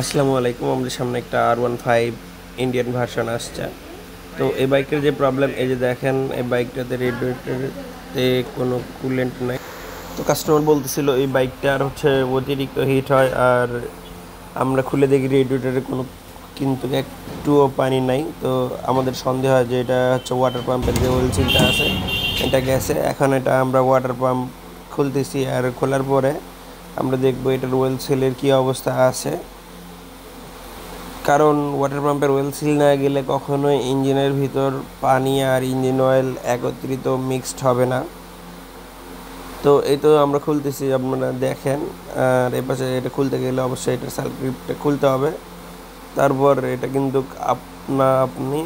আসসালামু আলাইকুম। আমাদের সামনে একটা R15 ইন্ডিয়ান ভার্সন আসছে। তো এই বাইকটার যে প্রবলেম, এই যে দেখেন এই বাইকটাতে রেডিয়েটরতে কোনো কুলেন্ট নাই। তো কাস্টমার বলতেছিল এই বাইকটার অতিরিক্ত হিট হয়, আর আমরা খুলে দেখি রেডিয়েটরে কোনো কিন্তু একটুও পানি নাই। তো আমাদের সন্দেহ হয় যে এটা ওয়াটার পাম্পের যে ওয়েল সিলটা আছে এটা গেছে। এখন এটা আমরা ওয়াটার পাম্প খুলতেছি, আর খোলার পরে আমরা দেখবো এটার ওয়েল সিলের কী অবস্থা আছে। কারণ ওয়াটার পাম্পের ওয়েল সিল না গেলে কখনোই ইঞ্জিনের ভিতর পানি আর ইঞ্জিন অয়েল একত্রিত মিক্সড হবে না। তো এই তো আমরা খুলতেছি, আপনারা দেখেন। আর এপাশে এটা খুলতে গেলে অবশ্যই এটা সার্কিটটা খুলতে হবে। তারপর এটা কিন্তু আপনি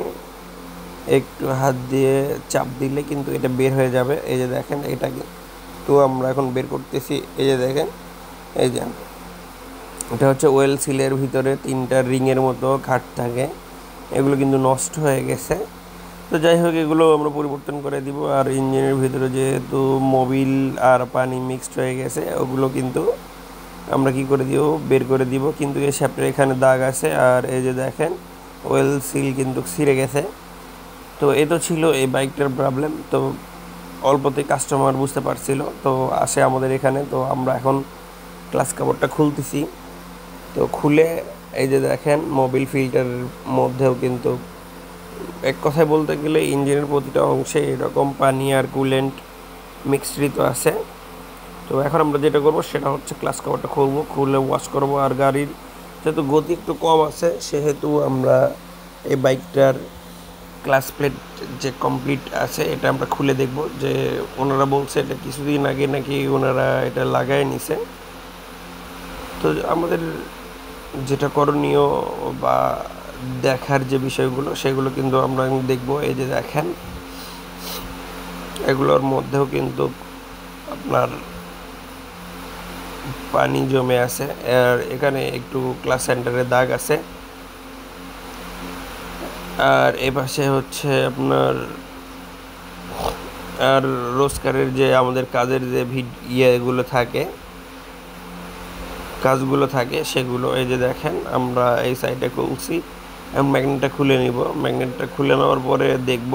একটু হাত দিয়ে চাপ দিলে কিন্তু এটা বের হয়ে যাবে। এই যে দেখেন, এটা তো আমরা এখন বের করতেছি। এই যে দেখেন, এই যে এটা ওয়েল সিলের ভিতরে 3টা রিংয়ের মতো ঘাট থাকে, এগুলো কিন্তু নষ্ট হয়ে গেছে। তো যাই হোক, এগুলো আমরা পরিবর্তন করে দিব। আর ইঞ্জিনের ভিতরে যেহেতু মোবিল আর পানি মিক্সড হয়ে গেছে, ওগুলো কিন্তু আমরা কি করে দিব, বের করে দিব। কিন্তু এই শ্যাপটার এখানে দাগ আছে, আর এই যে দেখেন ওয়েল সিল কিন্তু ছিঁড়ে গেছে। তো এ তো ছিল এই বাইকটার প্রবলেম। তো অল্পতে কাস্টমার বুঝতে পারছিল, তো আসে আমাদের এখানে। তো আমরা এখন ক্লাস কাভারটা খুলতেছি। তো খুলে এই যে দেখেন মোবিল ফিল্টারের মধ্যেও কিন্তু এক কথায় বলতে গেলে ইঞ্জিনের প্রতিটা অংশে এরকম পানি আর কুলেন্ট মিশ্রিত আছে। তো এখন আমরা যেটা করব সেটা ক্লাস কভারটা খুলবো, খুলে ওয়াশ করব। আর গাড়ির যেহেতু গতি একটু কম আছে, সেহেতু আমরা এই বাইকটার ক্লাস প্লেট যে কমপ্লিট আছে এটা আমরা খুলে দেখব। যে ওনারা বলছে এটা কিছুদিন আগে নাকি ওনারা এটা লাগায় নিছে। তো আমাদের যেটা করণীয় বা দেখার যে বিষয়গুলো সেগুলো কিন্তু আমরা দেখব। এই যে দেখেন, এগুলোর মধ্যেও কিন্তু আপনার পানি জমে আছে, আর এখানে একটু ক্লাস সেন্টারের দাগ আছে। আর এপাশে আপনার আর রোজকারের যে আমাদের কাজের যে কাজগুলো থাকে সেগুলো। এই যে দেখেন, আমরা এই সাইডে খুলছি। এখন ম্যাগনেটটা খুলে নিব। ম্যাগনেটটা খুলে নেওয়ার পরে দেখব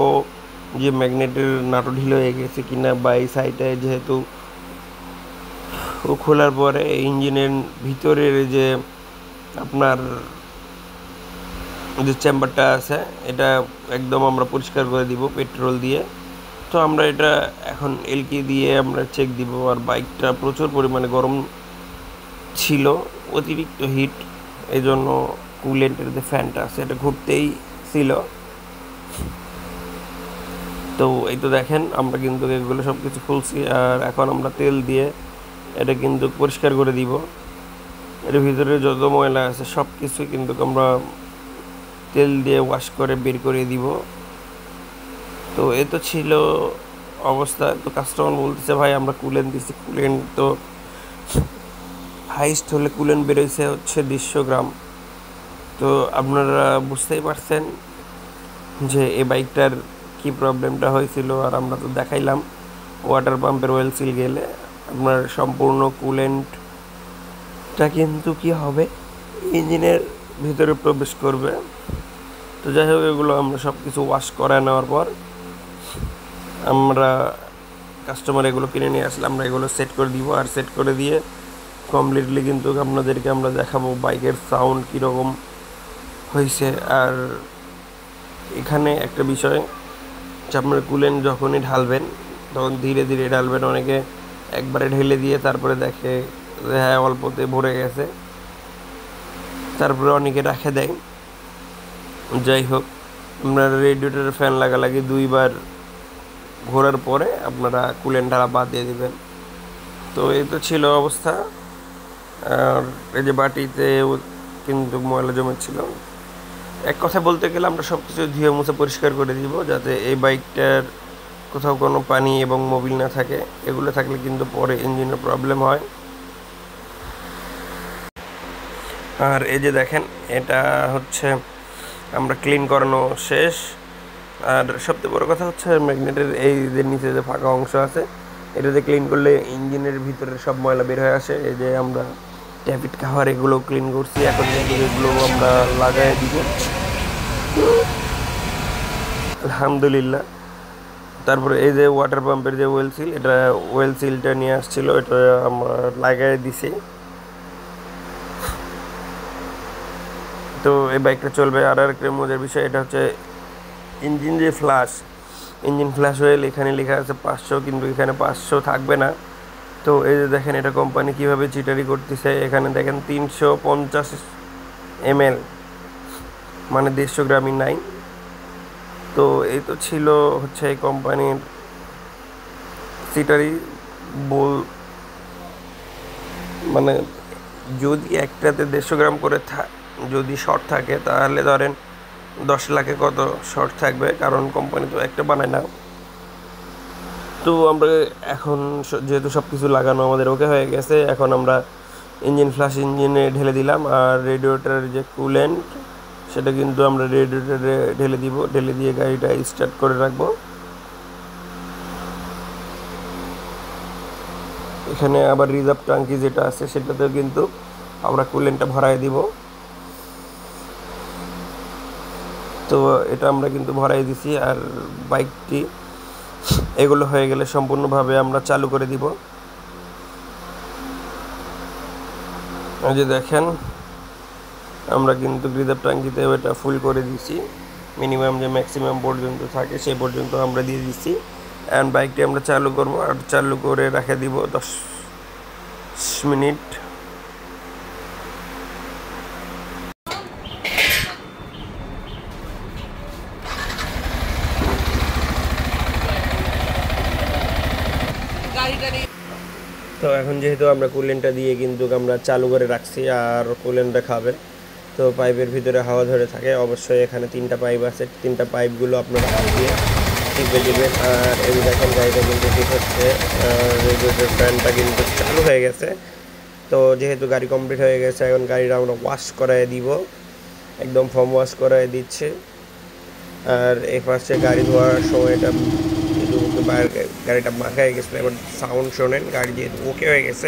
যে ম্যাগনেটের নাটু ঢিল হয়ে গেছে কিনা, বা এই সাইডে যেহেতু খোলার পরে ইঞ্জিনের ভিতরের যে আপনার যে চেম্বারটা আছে এটা একদম আমরা পরিষ্কার করে দিব পেট্রোল দিয়ে। তো আমরা এটা এখন এলকি দিয়ে আমরা চেক দিব। আর বাইকটা প্রচুর পরিমাণে গরম ছিল, অতিরিক্ত হিট, এই জন্য কুলেন্টের যে ফ্যানটা আছে এটা ঘুরতেই ছিল। তো এই তো দেখেন, আমরা কিন্তু এগুলো সব কিছু খুলছি। আর এখন আমরা তেল দিয়ে এটা কিন্তু পরিষ্কার করে দিব। এর ভিতরে যত ময়লা আছে সব কিছু কিন্তু আমরা তেল দিয়ে ওয়াশ করে বের করে দিব। তো এ তো ছিল অবস্থা। তো কাস্টমার বলতেছে, ভাই আমরা কুলেন্ট দিচ্ছি, কুলেন্ট তো হাইস্ট হলে কুলেন্ট বেরোইছে 150 গ্রাম। তো আপনারা বুঝতেই পারছেন যে এই বাইকটার কি প্রবলেমটা হয়েছিল। আর আমরা তো দেখাইলাম ওয়াটার পাম্পের ওয়েল সিল গেলে আপনার সম্পূর্ণ কুলেন্টটা কিন্তু কি হবে, ইঞ্জিনের ভিতরে প্রবেশ করবে। তো যাই হোক, এগুলো আমরা সব কিছু ওয়াশ করে নেওয়ার পর আমরা কাস্টমার এগুলো কিনে নিয়ে আসলে আমরা এগুলো সেট করে দিব। আর সেট করে দিয়ে কমপ্লিটলি কিন্তু আপনাদেরকে আমরা দেখাবো বাইকের সাউন্ড কীরকম হয়েছে। আর এখানে একটা বিষয় যে আপনার কুলেন্ট যখনই ঢালবেন তখন ধীরে ধীরে ঢালবেন। অনেকে একবারে ঢেলে দিয়ে তারপরে দেখে যে হ্যাঁ অল্পতে ভরে গেছে, তারপরে অনেকে রেখে দেয়। যাই হোক, আপনার রেডিয়েটরের ফ্যান লাগালাগি 2বার ঘোরার পরে আপনারা কুলেন্ট ঢালা বাদ দিয়ে দেবেন। তো এই তো ছিল অবস্থা। আর এই যে বাটিতে কিন্তু ময়লা জমেছিল। এক কথা বলতে গেলে আমরা সব কিছু ধুয়ে মুছে পরিষ্কার করে দিব, যাতে এই বাইকটার কোথাও কোনো পানি এবং মোবিল না থাকে। এগুলো থাকলে কিন্তু পরে ইঞ্জিনের প্রবলেম হয়। আর এই যে দেখেন, এটা আমরা ক্লিন করানো শেষ। আর সবচেয়ে বড় কথা ম্যাগনেটের এই যে নিচে যে ফাঁকা অংশ আছে এটাতে ক্লিন করলে ইঞ্জিনের ভিতরে সব ময়লা বের হয়ে আসে। এই যে আমরা ট্যাপিট খাওয়ার এগুলো ক্লিন করছি, এখন কিন্তু এগুলো আমরা লাগাই দিব আলহামদুলিল্লাহ। তারপরে এই যে ওয়াটার পাম্পের যে ওয়েল সিল, এটা ওয়েল সিলটা নিয়ে আসছিল, এটা আমরা লাগাই দিছি। তো এই বাইকটা চলবে। আর একটা মজার বিষয়, এটা হচ্ছে ইঞ্জিন যে ফ্লাশ, ইঞ্জিন ফ্ল্যাশ অয়েল এখানে লেখা আছে 500, কিন্তু এখানে 500 থাকবে না। তো এই যে দেখেন এটা কোম্পানি কীভাবে চিটারি করতেছে। এখানে দেখেন 350 ml, মানে 150 গ্রামই নাই। তো এই তো ছিল হচ্ছে এই কোম্পানির চিটারি বল, মানে যদি একটাতে 150 গ্রাম করে যদি শর্ট থাকে, তাহলে ধরেন 10 লাখে কত শর্ট থাকবে, কারণ কোম্পানি তো একটা বানায় না। তো আমরা এখন যেহেতু সব কিছু লাগানো আমাদের ওকে হয়ে গেছে, এখন আমরা ইঞ্জিন ফ্ল্যাশ ইঞ্জিনে ঢেলে দিলাম। আর রেডিয়েটরের যে কুলেন্ট, সেটা কিন্তু আমরা রেডিয়েটরে ঢেলে দিব, ঢেলে দিয়ে গাড়িটা স্টার্ট করে রাখবো। এখানে আবার রিজার্ভ ট্যাঙ্কি যেটা আছে, সেটাতেও কিন্তু আমরা কুলেন্টটা ভরাই দিব। তো এটা আমরা কিন্তু ভরাই দিছি। আর বাইকটি এগুলো হয়ে গেলে সম্পূর্ণভাবে আমরা চালু করে দিব। এই যে দেখেন আমরা কিন্তু রিজার্ভ ট্যাঙ্কিতে এটা ফুল করে দিছি, মিনিমাম যে ম্যাক্সিমাম পর্যন্ত থাকে সেই পর্যন্ত আমরা দিয়ে দিচ্ছি। অ্যান্ড বাইকটি আমরা চালু করব, আর চালু করে রেখে দিব 10 মিনিট। তো এখন যেহেতু আমরা কুলেন্টটা দিয়ে কিন্তু আমরা চালু করে রাখছি, আর কুলেন্টটা খাবে, তো পাইপের ভিতরে হাওয়া ধরে থাকে। অবশ্যই এখানে 3টা পাইপ আছে, 3টা পাইপগুলো আপনারা হাত দিয়ে টিপে দিবেন। আর এই দেখেন গাড়িটা কিন্তু ঠিক হচ্ছে, রেডিয়েটর ফ্যানটা কিন্তু চালু হয়ে গেছে। তো যেহেতু গাড়ি কমপ্লিট হয়ে গেছে, এখন গাড়িটা আমরা ওয়াশ করাই দিব, একদম ফর্ম ওয়াশ করাই দিচ্ছে। আর এই পাশে গাড়ি ধোয়ার সময়টা গাড়িটা মাখায় গেছিলো, এবার সাউন্ড শোনেন, গাড়ি যেহেতু ওকে হয়ে গেছে।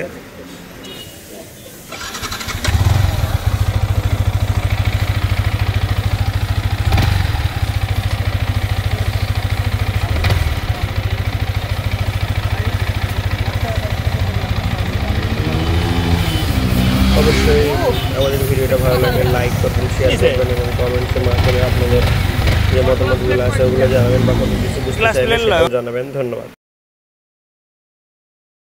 অবশ্যই আমাদের ভিডিওটা ভালো লাগে লাইক করবেন, শেয়ার করবেন এবং কমেন্টসের মাধ্যমে আপনাদের যে মতামতগুলো আছে ওগুলো জানাবেন, বা কোনো কিছু বুঝতে চাইলে সেটাও জানাবেন। ধন্যবাদ।